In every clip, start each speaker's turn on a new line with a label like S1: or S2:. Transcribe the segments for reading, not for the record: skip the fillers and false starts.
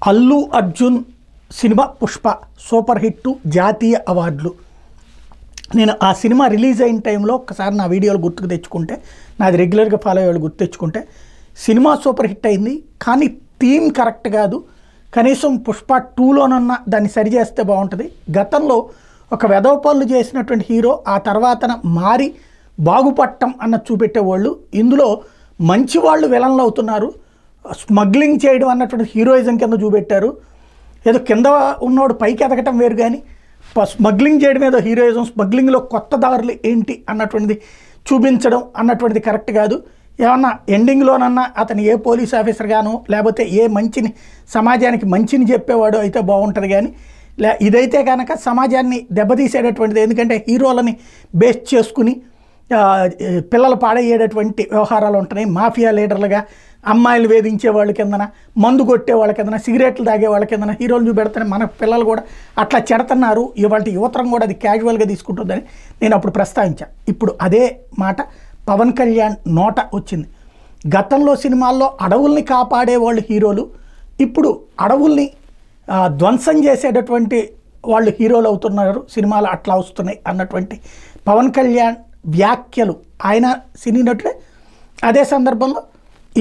S1: Allu Arjun cinema Pushpa super hit జాతీయ అవార్డులు. నేను ఆ సినిమా రిలీజ్ అయిన టైంలో ఒకసారి నా వీడియోలు గుర్తుకు తెచ్చుకుంటే, నాది రెగ్యులర్గా ఫాలో అయ్యే వాళ్ళు గుర్తు తెచ్చుకుంటే, సినిమా సూపర్ హిట్ అయింది కానీ థీమ్ కరెక్ట్ కాదు, కనీసం పుష్ప 2లోనన్నా దాన్ని సరిచేస్తే బాగుంటుంది. గతంలో ఒక వెధవ పనులు చేసినటువంటి హీరో ఆ తర్వాతన మారి బాగుపట్టం అన్నది చూపెట్టేవాళ్ళు. ఇందులో మంచి వాళ్ళు విలన్లు అవుతున్నారు. స్మగ్లింగ్ చేయడం అన్నటువంటి హీరోయిజం కింద చూపెట్టారు. ఏదో కింద ఉన్నవాడు పైకి ఎదగటం వేరు, కానీ స్మగ్లింగ్ చేయడం ఏదో హీరోయిజం, స్మగ్లింగ్లో కొత్త దారులు ఏంటి అన్నటువంటిది చూపించడం అన్నటువంటిది కరెక్ట్ కాదు. ఏమన్నా ఎండింగ్లోనన్నా అతను ఏ పోలీస్ ఆఫీసర్ గానో లేకపోతే ఏ మంచిని సమాజానికి మంచిని చెప్పేవాడు అయితే బాగుంటుంది. కానీ ఇదైతే కనుక సమాజాన్ని దెబ్బతీసేటటువంటిది. ఎందుకంటే హీరోలని బేస్ చేసుకుని పిల్లలు పాడయ్యేటటువంటి వ్యవహారాలు ఉంటున్నాయి. మాఫియా లీడర్లుగా అమ్మాయిలు వేధించే వాళ్ళ కిందన, మందు కొట్టే వాళ్ళ కిందన, సిగరెట్లు తాగే వాళ్ళ కిందన హీరోలు చూపెడతానే మన పిల్లలు కూడా అట్లా చెడతన్నారు. ఇవాళ యువతరం కూడా అది క్యాజువల్గా తీసుకుంటుందని నేను అప్పుడు ప్రస్తావించాను. ఇప్పుడు అదే మాట పవన్ కళ్యాణ్ నోట వచ్చింది. గతంలో సినిమాల్లో అడవుల్ని కాపాడే వాళ్ళు హీరోలు, ఇప్పుడు అడవుల్ని ధ్వంసం చేసేటటువంటి వాళ్ళు హీరోలు అవుతున్నారు, సినిమాలు అట్లా వస్తున్నాయి అన్నటువంటి పవన్ కళ్యాణ్ వ్యాఖ్యలు. ఆయన సినీ నటుడే, అదే సందర్భంలో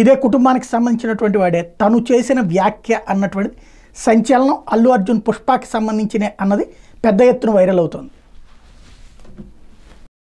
S1: ఇదే కుటుంబానికి సంబంధించినటువంటి వాడే, తను చేసిన వ్యాఖ్య అన్నటువంటిది సంచలనం. అల్లు అర్జున్ పుష్పకి సంబంధించిన అన్నది పెద్ద ఎత్తున వైరల్ అవుతుంది.